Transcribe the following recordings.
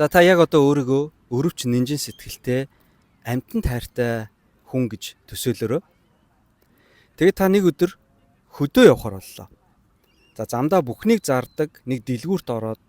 За та яг одоо өөрийгөө өрөвч нинжин сэтгэлтэй амьтан тайртай хүн гэж төсөөлөөрөө. Тэгээд та нэг өдөр хөдөө явахаар боллоо. За замдаа бүхнийг зардаг нэг дэлгүүрт ороод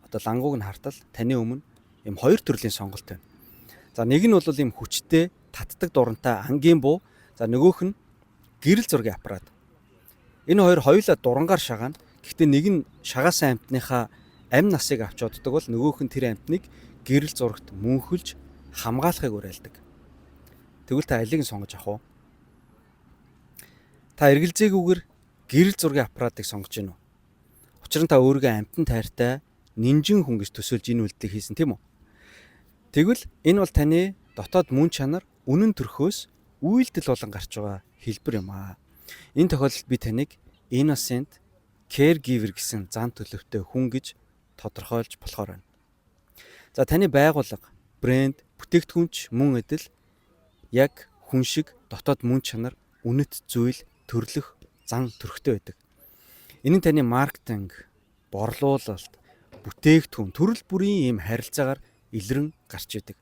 одоо лангууг нь хартал таны өмнө ийм хоёр төрлийн сонголт байна. За нэг нь бол ийм хүчтэй татдаг дурантай ангийн буу. За нөгөөх нь гэрэл зургийн аппарат. Энэ хоёр хоёулаа дурангаар шагаана. Гэхдээ нэг нь шагаасан амьтныхаа амь насыг авч оддог бол нөгөөх нь тэр амьтныг гэрэл зурагт мөнхөлж хамгаалахыг уриалдаг. Тэгвэл та алийг нь сонгож авах уу? Та эргэлзээгүйгээр гэрэл зургийн аппаратыг сонгож гинүү. Учир нь та өөрийгөө амьтан тайртай нинжин хүн гэж төсөөлж энэ үйлдэлийг хийсэн тийм үү? Тэгвэл энэ бол таны дотоод мөн чанар үнэн төрхөөс үйлдэл болон гарч байгаа хэлбэр юм аа. Энэ тохиолдолд би таныг innocent caregiver гэсэн зан төлөвтэй хүн гэж тодорхойлж болохоор байна. За таны байгууллага, брэнд, бүтээгдэхүүнч мөн адил яг хүн шиг дотоод мөн чанар, үнэт зүйл, төрлөх зан төрхтэй байдаг. Энэ нь таны маркетинг, борлуулалт, бүтээгдэхүүн, төрөл бүрийн ийм харилцаагаар илрэн гарч идэг.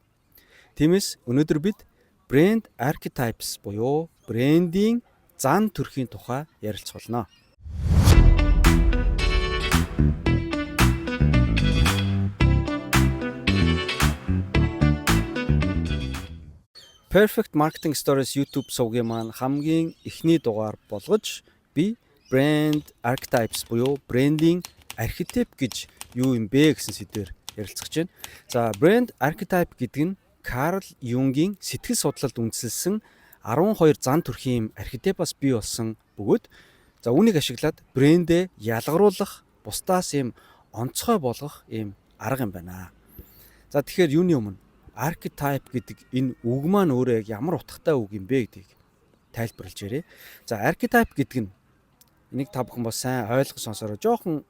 Тиймээс өнөөдөр бид брэнд archetypes буюу брендийн зан төрхийн тухай ярилцах болно. Perfect Marketing Stories YouTube сувгийн маань хамгийн эхний дугаар болгож би Brand Archetypes буюу брендийн архетип гэж юу юм бэ гэсэн сэдвээр ярилцах гэж байна. За Brand Archetype гэдэг нь Карл Юнгийн сэтгэл судлалд үндэслэсэн 12 зан төрхийн архетипаас бий болсон бөгөөд за үүнийг ашиглаад брэндээ ялгаруулах, бусдаас юм онцгой болгох юм арга юм байна. За тэгэхээр юуны өмнө archetype гэдэг энэ үг маань өөрөө ямар утгатай үг юм бэ гэдгийг тайлбарлаж ярив. За archetype гэдэг нь энийг та бүхэн бас сайн ойлгож сонсороо жоохон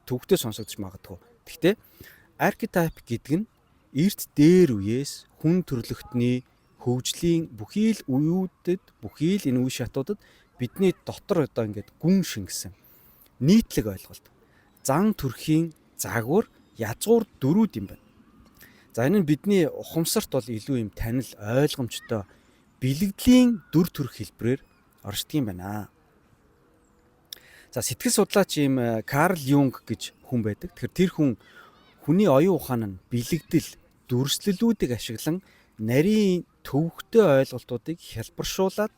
төвөгтэй сонсогдож магадгүй. Гэхдээ archetype гэдэг нь эрт дээр үеэс хүн төрлөختний хөгжлийн бүхий л үеүүдэд, бүхий л энэ үе шатуудад бидний дотор одоо ингээд гүн шингэсэн нийтлэг ойлголт. Зан төрхийн загвар, язгуур дөрүүд юм байна. За энэ нь бидний ухамсарт бол илүү юм танил ойлгомжтой бэлэгдлийн дүр төрх хэлбэрээр оршдог юм байна. За сэтгэл судлаач юм Карл Юнг гэж хүн байдаг. Тэгэхээр тэр хүн хүний оюун ухаан нь бэлэгдэл, дүрслэлүүдийг ашиглан нарийн төвөгтэй ойлголтуудыг хялбаршуулад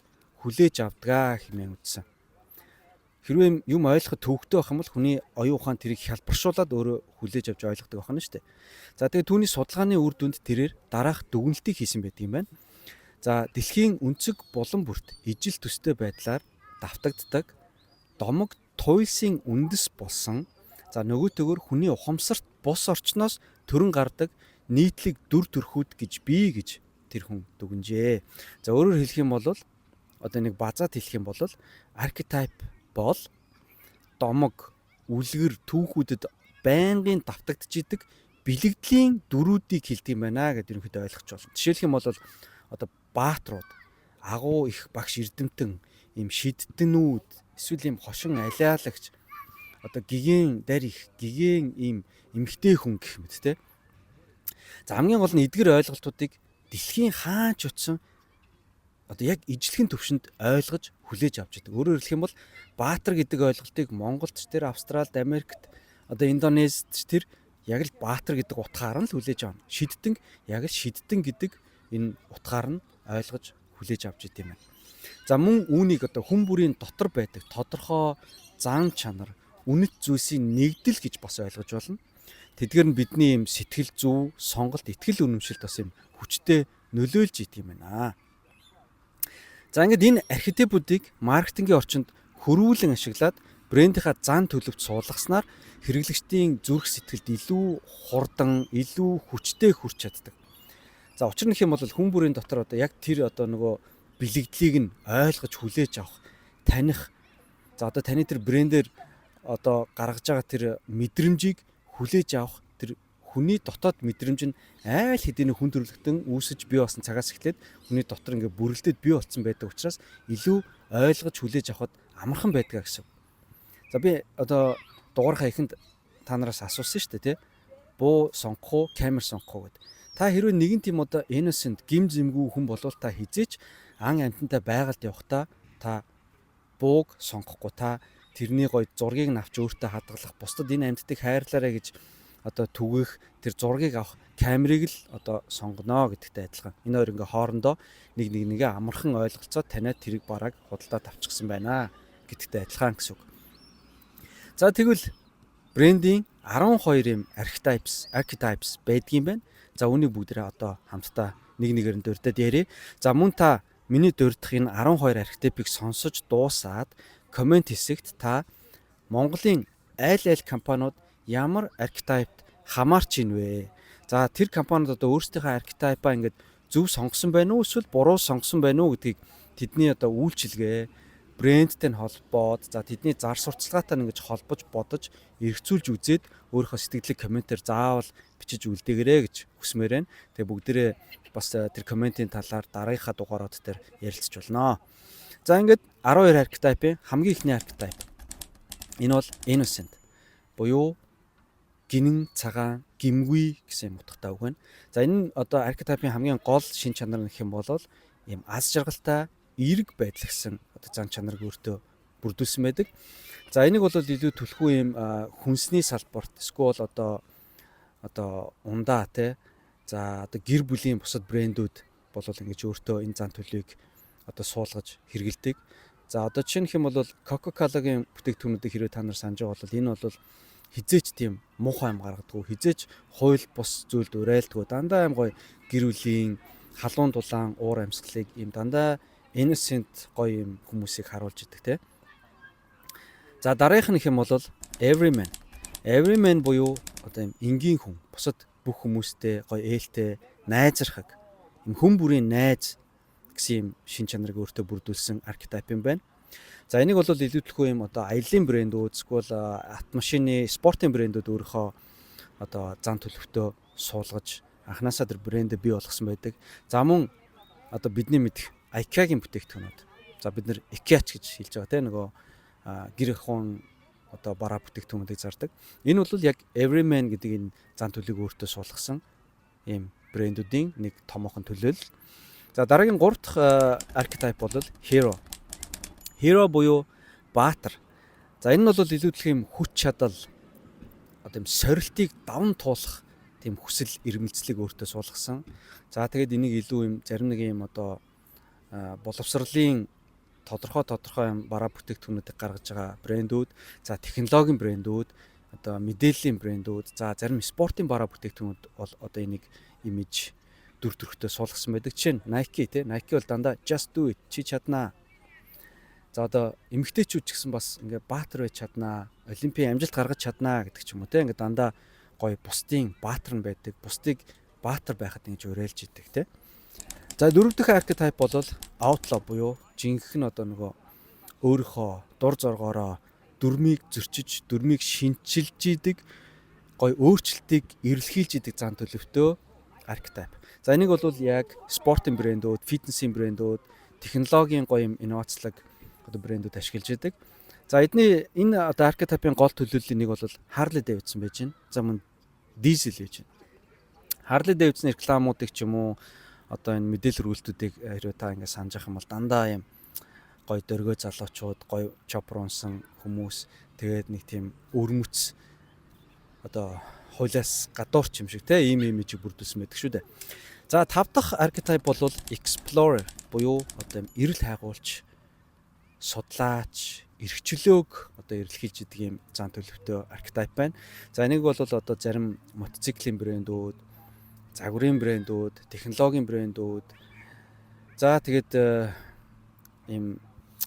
хүлээж авдаг хэмээн үзсэн. Хэрвээ юм ойлгоход төвөгтэй байх юм бол хүний оюун ухаан тэрийг хялбаршуулад өөрөө хүлээж авч ойлгодог байх нь шүү дээ. За тэгээд түүний судалгааны үр дүнд тэрээр дараах дүгнэлтийг хийсэн байдаг юм байна. За дэлхийн өнцөг булан бүрт ижил төстэй байдлаар давтагддаг домог туйлсын үндэс болсон. За нөгөөтэйгөр хүний ухамсарт бус орчноос төрөн гардаг нийтлэг дүр төрхүүд гэж бий гэж тэр хүн дүгнжээ. За өөрөөр хэлэх юм бол одоо нэг базаад хэлэх юм бол archetype бол домог, үлгэр, түүхүүдэд байнгын давтагдж идэг бэлэгдлийн дүрүүдийг хэлдэг юм байна гэдэг ерөнхийдөө ойлгож байна. Жишээлх юм бол одоо баатрууд, агуу их багш эрдэмтэн, ийм шидтэнүүд, эсвэл ийм хошин алиалагч, одоо гигийн дарих, гигийн ийм эмгтэй хүн гэх мэт те. За хамгийн гол нь эдгэр ойлголтуудыг дэлхийн хаач утсан одоо яг ижлэхэн төвшөнд ойлгож хүлээж авч байдаг. Өөрөөр хэлэх юм бол баатар гэдэг ойлголтыг Монголд ч тэр Австралид, Америкт, одоо Индонезид ч тэр яг л баатар гэдэг утгаар нь л хүлээж авна. Шидтэн яг л шидтэн гэдэг энэ утгаар нь ойлгож хүлээж авч идэм байна. За мөн үүнийг одоо хүн бүрийн дотор байдаг тодорхой зан чанар, үнэт зүйлсийн нэгдэл гэж бас ойлгож болно. Тэдгээр нь бидний юм сэтгэл зүй, сонголт, итгэл үнэмшилд бас юм хүчтэй нөлөөлж идэм байна. За ингээд энэ архетипуудыг маркетингийн орчинд хөрвүүлэн ашиглаад брендийнхаа зан төлөвт суулгаснаар хэрэглэгчдийн зүрх сэтгэлд илүү хурдан, илүү хүчтэй хүрч чаддаг. За учир нь гэх юм бол хүн бүрийн дотор одоо яг тэр одоо нөгөө бэлэгдлийг нь ойлгож хүлээж авах, таних. За одоо таны тэр брендээр одоо гаргаж байгаа тэр мэдрэмжийг хүлээж авах, тэр хүний дотоод мэдрэмж нь айл хэдийн хүн төрлөختөн үүсэж бий болсон цагаас эхлээд хүний дотор ингээ бүрэлдээд бий болсон байдаг учраас илүү ойлгож хүлээж авахд амархан байдаг гэсэн. За би одоо дугаархаа ихэнд та нараас асуусан шүү дээ тий. буу сонгох уу, камер сонгох уу гэд. Та хэрвээ нэгэн тийм одоо innocent гим зэмгүй хүн болвол та хизээч ан амьтантай байгальд явахдаа та бууг сонгохгүй, та тэрний гоё зургийг авч өөртөө хадгалах, бусдад энэ амьтдыг хайрлаарай гэж одоо түгэх, тэр зургийг авах камерыг л одоо сонгоно гэдэгтэй адилхан. Энэ хоёр ингээ хоорондоо нэгээ амархан ойлголцоод таниад тэрийг бараг худалдаад авчихсан байна гэдэгтэй адилхан гэсэн үг. За тэгвэл брендийн 12 юм archetypes байдгийм байна. За үүнийг бүгдээ одоо хамтдаа нэгээр нь дурдаад ярив. За мөн та миний дурдах энэ 12 archetype-ыг сонсож дуусаад комент хэсэгт та Монголын аль компаниуд ямар archetype-д хамаарч ийн вэ? За тэр компаниуд одоо өөрсдийнхөө archetype-аа ингээд зөв сонгосон байна уу, эсвэл буруу сонгосон байна уу гэдгийг тэдний одоо үйлчилгээ, брэндтэй нь холбоод, за тэдний зар сурталчилгаатай ингэж холбож бодож эргцүүлж үзээд өөрийнхөө сэтгэлийг комментээр заавал бичиж үлдээгээрэй гэж хүсмээр байна. Тэгээ бүгдээрээ бас тэр комментийн талаар дараагийнхаа дугаарууд дээр ярилцж болно. За ингээд 12 archetype-ийн хамгийн ихний archetype. Энэ бол innocent буюу гинэн, цагаан, гимгүй гэсэн юм утгатай үг байна. За энэ нь одоо archetype-ийн хамгийн гол шин чанар нь гэх юм бол ийм аз жаргалтай, эерэг байдал гэсэн одоо зан чанарыг өөртөө бүрдүүлсэн байдаг. За энийг бол илүү түлхүү ийм хүнсний салбарт эсвэл одоо ундаа те. За одоо гэр бүлийн бусад брэндүүд бол ингэж өөртөө энэ зан төлөвийг одоо суулгаж хэрэгэлдэг. За одоо жишээнх юм бол Coca-Cola-гийн бүтээгдэхүүнүүдийг хэрвээ та нар санаж байгаа бол энэ бол хизээч тийм муухай юм гаргадаггүй, хизээч хууль бус зүйлд урайлдаггүй, дандаа юм гоё гэр бүлийн халуун дулаан уур амьсгалыг ийм дандаа innocent гоё юм хүмүүсийг харуулж идэг те. За дараагийнх нь их юм бол everyman буюу одоо юм энгийн хүн, бусад бүх хүмүүстэй гоё ээлтэй, найзрахаг, юм хүн бүрийн найз гэсэн юм шин чанарыг өөртөө бүрдүүлсэн archetype юм байна. За энийг бол илүүтлэхгүй юм одоо аяллаа брэндүүд, эсвэл автомашины, спортын брэндүүд өөрийнхөө одоо зан төлөвтөө суулгаж анханасаа тэр брэндээ бий болгосон байдаг. За мөн одоо бидний мэдих IKEA-гийн бүтээгдэхүүнүүд. За бид нэр IKEA-ч гэж хэлж байгаа тийм нөгөө гэр ахуйн одоо бараа бүтээгдэхүүнүүдийг зардаг. Энэ бол яг everyman гэдэг энэ зан төлөвийг өөртөө суулгасан ийм брэндүүдийн нэг томоохон төлөөлөл. За дараагийн 3 дахь archetype бол hero. Hero буюу баатар. За энэ нь бол илүүдлэх юм хүч чадал, одоо юм сорилтыг даван туулах тийм хүсэл эрмэлзлийг өөртөө суулгасан. За тэгээд энийг илүү юм зарим нэг юм одоо боловсролын тодорхой юм бараа бүтээгдэхүүнүүдийг гаргаж байгаа брэндүүд, за технологийн брэндүүд, одоо мэдээллийн брэндүүд, за зарим спортын бараа бүтээгдэхүүнүүд бол одоо энийг имиж дүр төрхтөө суулгасан байдаг. Жишээ нь Nike те. Nike бол дандаа just do it, чи чаднаа. За одоо эмэгтэйчүүд ч гэсэн бас ингээ баатар байж чаднаа, олимпийн амжилт гаргаж чаднаа гэдэг ч юм уу те. Ингээ дандаа гоё бусдын баатар нь байдаг, бусдыг баатар байхад ингэж уриалж идэг те. За дөрөв дэх archetype бол outlaw буюу жинхэнэ одоо нөгөө өөрийнхөө дур зоргоороо дүрмийг зөрчиж, дүрмийг шинчилж идэг, гоё өөрчлөлтийг эрэлхийлж идэг зан төлөвтөө archetype. За энийг бол яг спортын брэндүүд, фитнесийн брэндүүд, технологийн гоё юм инновацлог одоо брэндүүд ашиглаж идэг. За энэ одоо archetype-ийн гол төлөөллийн нэг бол Harley Davidson байж байна. За мөн Diesel байж байна. Harley Davidson рекламуудыг ч юм уу одоо энэ мэдээлэл хүрээлтүүдийг хэрвээ та ингэ санаж ах юм бол дандаа юм гоё дөргөө залуучууд, гоё чопронсон хүмүүс, тэгээд нэг тийм өрмөц одоо хуулиас гадуурч юм шиг те ийм имижийг бүрдүүлсэн байдаг шүү дээ. За 5 дахь archetype бол explorer буюу одоо эрэл хайгуулч, судлаач, эрхчлөөг одоо эрэлхийлж идэг юм зан төлөвтэй archetype байна. За энийг бол одоо зарим мотоциклийн брэндүүд, загварын брэндүүд, технологийн брэндүүд, за тэгээд ийм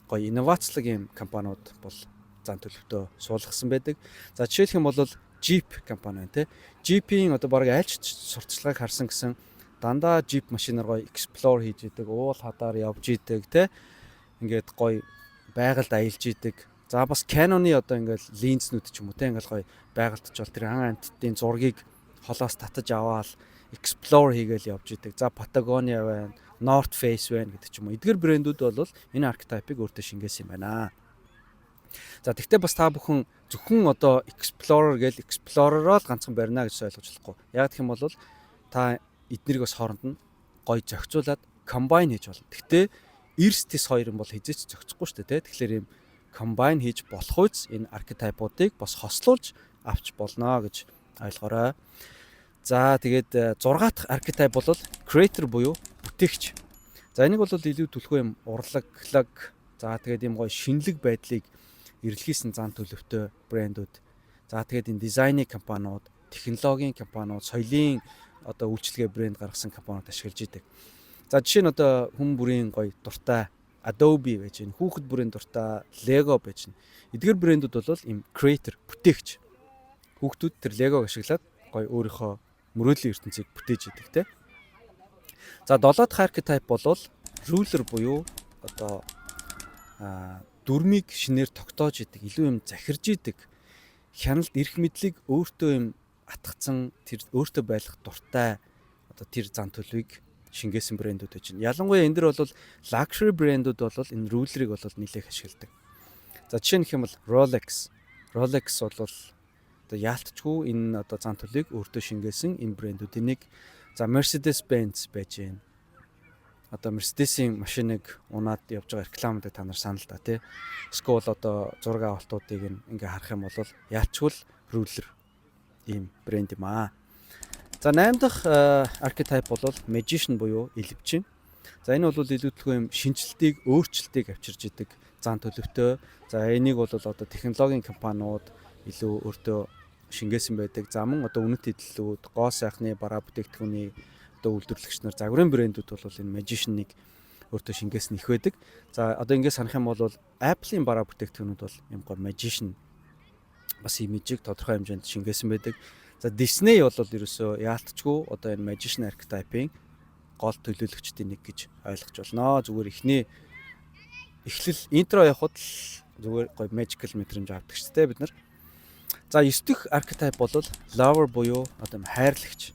гоё инновацлог юм компаниуд бол зан төлөвтөө суулгасан байдаг. За жишээлх юм бол Jeep компани байна те. Jeep-ийн одоо бараг айлч сурталчилгааг харсан гэсэн дандаа Jeep машинаар гоё explore хийж идэг, уул хадаар явж идэг те. Ингээд гоё байгальд аялж идэг. За бас Canon-ы одоо ингээд линзнүүд ч юм уу те ингээд гоё байгальд очвол тэр ан амттын зургийг холоос татаж аваад explore хийгээл явж идэг. За Patagonia байна, North Face байна гэдэг ч юм уу. Эдгээр брэндүүд бол энэ archetype-ыг өөртөө шингээсэн юм байна. За тэгтээ бас та бүхэн зөвхөн одоо Explorer гээл Explorer-оо л ганцхан барина гэж ойлгож болохгүй. Яг гэх юм бол та эднэрийг бас хооронд нь гоё зохицуулаад combine хийж болно. Тэгтээ эрс тис хоёр юм бол хизээч зохицохгүй шүү дээ. Тэгэхээр ийм combine хийж болох үз энэ archetype-уудыг бас хослуулж авч болно гэж ойлгоорой. За тэгээд 6 дахь archetype бол creator буюу бүтээгч. За энийг бол илүү түлхүү юм урлаг, за тэгээд ийм гоё шинэлэг байдлыг эрэлхийсэн зан төлөвтэй брэндүүд. За тэгээд энэ дизайны компаниуд, технологийн компаниуд, соёлын одоо үйлчлэгээ брэнд гаргасан компаниуд ашиглаж идэг. За жишээ нь одоо хүн бүрийн гоё дуртай Adobe байж гэн, хүүхэд бүрийн дуртай Lego байж гэн. Эдгээр брэндүүд бол ийм creator, бүтээгч. Хүүхдүүд тэр Lego-г ашиглаад гоё өөрийнхөө мөрөөдлийн ертөнцийг бүтээж идэг те. За 7 дахь archetype бол ruler буюу одоо дүрмийг шинээр тогтоож идэг, илүү юм захирж идэг, хяналт эрх мэдлийг өөртөө юм атгацсан, тэр өөртөө байх дуртай одоо тэр зан төлөвийг шингээсэн брэндүүд байж байна. Ялангуяа энэ дэр бол luxury брэндүүд бол энэ ruler-ыг бол нэлээд ашигладаг. За жишээ нь хэм бол Rolex бол одоо яалтчгүй энэ одоо зан төлөвийг өөртөө шингээсэн энэ брэндүүдийн нэг. За Mercedes-Benz байж байна. Одоо Mercedes-ийн машиныг унаад явж байгаа рекламуудыг та нар санал да тий. Эсвэл одоо зураг авалтуудыг ингээ харах юм бол яалчгүй ruler ийм брэнд юм аа. За 8 дахь archetype бол magician буюу элвчин. За энэ бол илүүтлгүй юм шинжилтийг, өөрчлөлтийг авчирж идэг зан төлөвтэй. За энийг бол одоо технологийн компаниуд илүү өөртөө шингээсэн байдаг. За мөн одоо үнэт эдлүүд, гоо сайхны бараа бүтээгдэхүүний одоо үйлдвэрлэгч нар, загварын брэндүүд бол энэ magician-ыг өөртөө шингээсэн их байдаг. За одоо ингээд санах юм бол Apple-ийн бараа бүтээгдэхүүнүүд бол юм гоо magician бас имижийг тодорхой хэмжээнд шингээсэн байдаг. За Disney бол ерөөсөө яалтчгүй одоо энэ magician archetype-ийн гол төлөөлөгчдийн нэг гэж ойлгож болно. Зүгээр эхний эхлэл интро явахад л зүгээр гоё magical мэдрэмж авдаг ч тийм бид нар. За 9 дэх archetype бол lover буюу одоо хайрлагч.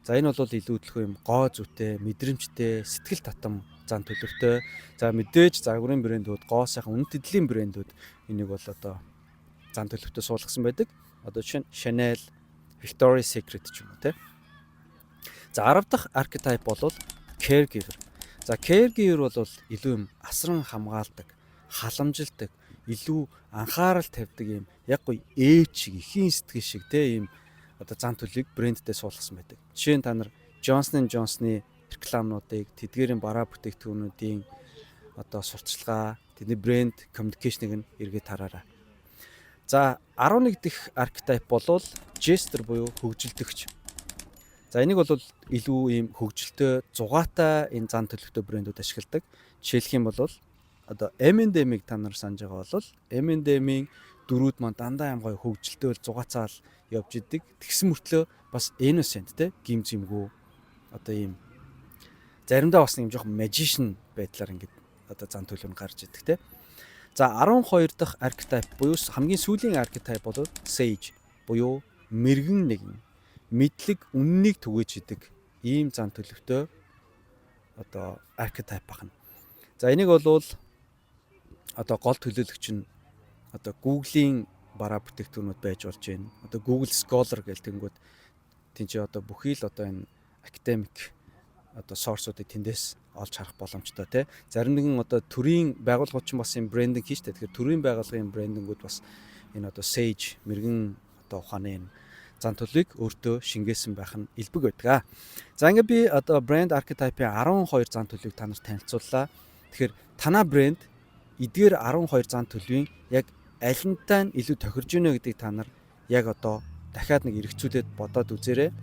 За энэ бол илүүдлэх юм гоо зүйтэй, мэдрэмжтэй, сэтгэл татам зан төлөвтэй. За мэдээж загварын брэндүүд, гоо сайхан үнэт эдлийн брэндүүд энийг бол одоо зан төлөвтэй суулгасан байдаг. Одоо жишээ нь Chanel, Victoria's Secret ч юм уу те. За 10 дахь archetype бол caregiver. За caregiver бол илүү юм асран хамгаалдаг, халамжилдаг, илүү анхаарал тавьдаг юм яг гоё ээж шиг, эхийн сэтгэл шиг те ийм одоо зан төлөвийг брэндтэй суулгасан байдаг. Жишээ нь та нар Johnson & Johnson-ы рекламнуудыг, тэдгээрийн бараа бүтээгдэхүүнүүдийн одоо сурталчилгаа, тэдний брэнд communication-ыг нь эргээд хараарай. За 11 дэх archetype бол jester буюу хөгжилдөгч. За энийг бол илүү ийм хөгжилтэй, зугаатай энэ зан төлөвтэй брэндүүд ашигладаг. Жишээлх юм бол одоо M&M-ийг та нар санаж байгаа бол M&M-ийн дөрүүд маань дандаа юм гоё хөгжилтэй зугаацаал явж идэг. Тэгсэн мөртлөө бас innocent те гимзэмгүй одоо ийм заримдаа бас юм жоохон magician байдлаар ингээд одоо зан төлөв нь гарч идэг те. За 12 дахь archetype буюу хамгийн сүүлийн archetype бол sage буюу мэргэн нэгэн мэдлэг үннийг түгээж идэг ийм зан төлөвтэй одоо archetype байна. За энийг бол одоо гол төлөөлөгч нь одоо Google-ийн бараа бүтээгдэхүүнүүд байж болж байна. Одоо Google Scholar гэх тэнгүүд тийч одоо бүхий л одоо энэ академик одоо source-уудыг тэндээс олж харах боломжтой тий. Зарим нэгэн одоо төрийн байгууллагууд ч бас юм брендинг хийжтэй. Тэгэхээр төрийн байгууллагын брендингүүд бас энэ одоо Sage мэрэгэн одоо ухааны зан төлөвийг өөртөө шингээсэн байх нь элбэг байдаг. За ингээд би одоо брэнд archetype-ийн 12 зан төлөвийг та нарт танилцууллаа. Тэгэхээр танаа брэнд эдгээр 12 зан төлөвийн яг алинтай нь илүү тохирж гинэ гэдгийг та нар яг одоо дахиад нэг эргцүүлээд бодоод үзээрэй.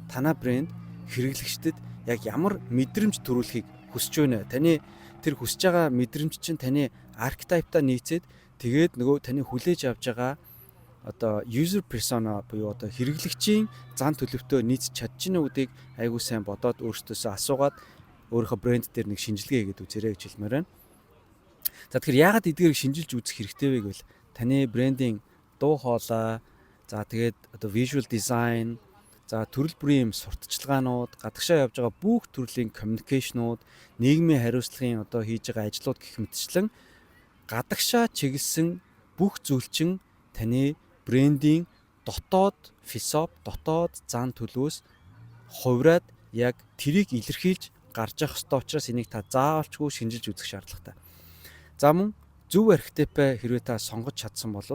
Танаа брэнд хэрэглэгчдэд яг ямар мэдрэмж төрүүлэхийг хүсэж байна. Таны тэр хүсэж байгаа мэдрэмж чинь таны archetype-та нийцээд тэгээд нөгөө таны хүлээж авч байгаа одоо user persona буюу одоо хэрэглэгчийн зан төлөвтөө нийцэж чадж гинэ гэдгийг айгүй сайн бодоод өөртөөсөө асуугаад өөрийнхөө брэнд дээр нэг шинжилгээ хийгээд үзээрэй гэж хэлмээр байна. За тэгэхээр яагаад эдгээрийг шинжилж үзэх хэрэгтэй вэ гэвэл таны брендing дуу хоолой, за тэгээд одоо visual design, за төрөл бүрийн сурталчилгаанууд, гадагшаа явж байгаа бүх төрлийн communication-ууд, нийгмийн хариуцлагын одоо хийж байгаа ажлууд гэх мэтчлэн гадагшаа чиглэсэн бүх зүйл чинь таны брендинг дотоод философи, дотоод зан төлөвөөс хувраад яг тэрийг илэрхийлж гарч явах ёстой учраас энийг та заавалчгүй шинжилж үзэх шаардлагатай. За мөн зөв архетипээ хэрвээ та сонгож чадсан бол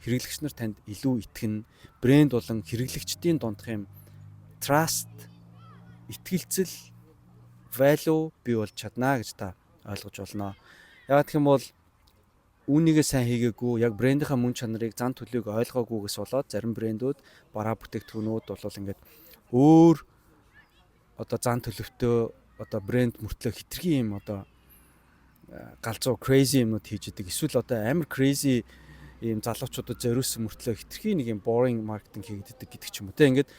хэрэглэгч нар танд илүү итгэнэ. Брэнд болон хэрэглэгчдийн дундх юм trust, итгэлцэл, value бий болж чадна гэж та ойлгож болно. Яг гэх юм бол үүнийгээ сайн хийгээгүй, яг брэндийнхаа мөн чанарыг, зан төлөвийг ойлгоогүйгээс болоод зарим брэндүүд бараа бүтээгдэхүүнүүд бол ингээд өөр одоо зан төлөвтэй одоо брэнд мөртлөө хитрхи юм одоо галзуу crazy юмнууд хийж идэг. Эсвэл одоо амар crazy ийм залуучуудад зориулсан мөртлөө хитрхи нэг юм boring маркетинг хийгддэг гэдэг ч юм уу. Тэ ингээд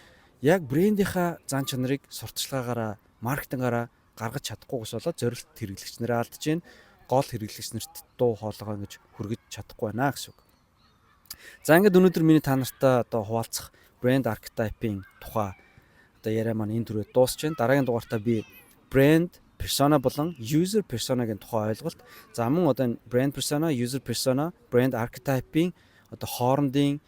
яг брэндийнхаа зан чанарыг сурталчилгаагаараа, маркетингаараа гаргаж чадахгүйгээс болоод зорилт хэрэглэгч нараа алдаж байна. Гол хэрэглэгч нарт дуу хоолойгоо ингэж хүргэж чадахгүй байна гэсэн үг. За ингээд өнөөдөр миний та нартай одоо хуваалцах брэнд архетипийн тухай одоо яриа маань энэ түрүү дуусч байна. Дараагийн дугаартаа би брэнд persona болон user persona-гийн тухай ойлголт. За мөн одоо энэ brand persona, user persona, brand archetype-ийн одоо хоорондын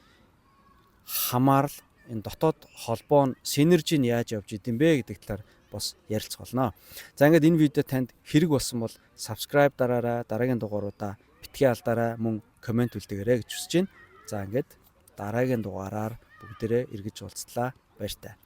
хамаарал, энэ дотоод холбоо нь синержи нь яаж явж идэм бэ гэдэг талаар бас ярилцах болно. За ингээд энэ видео танд хэрэг болсон бол subscribe дараарай, дараагийн дугааруудаа битгий алдаарай, мөн комент үлдээгээрэй гэж хүсэж байна. За ингээд дараагийн дугаараар бүгдээрээ эргэж уулзлаа. Баяр таа.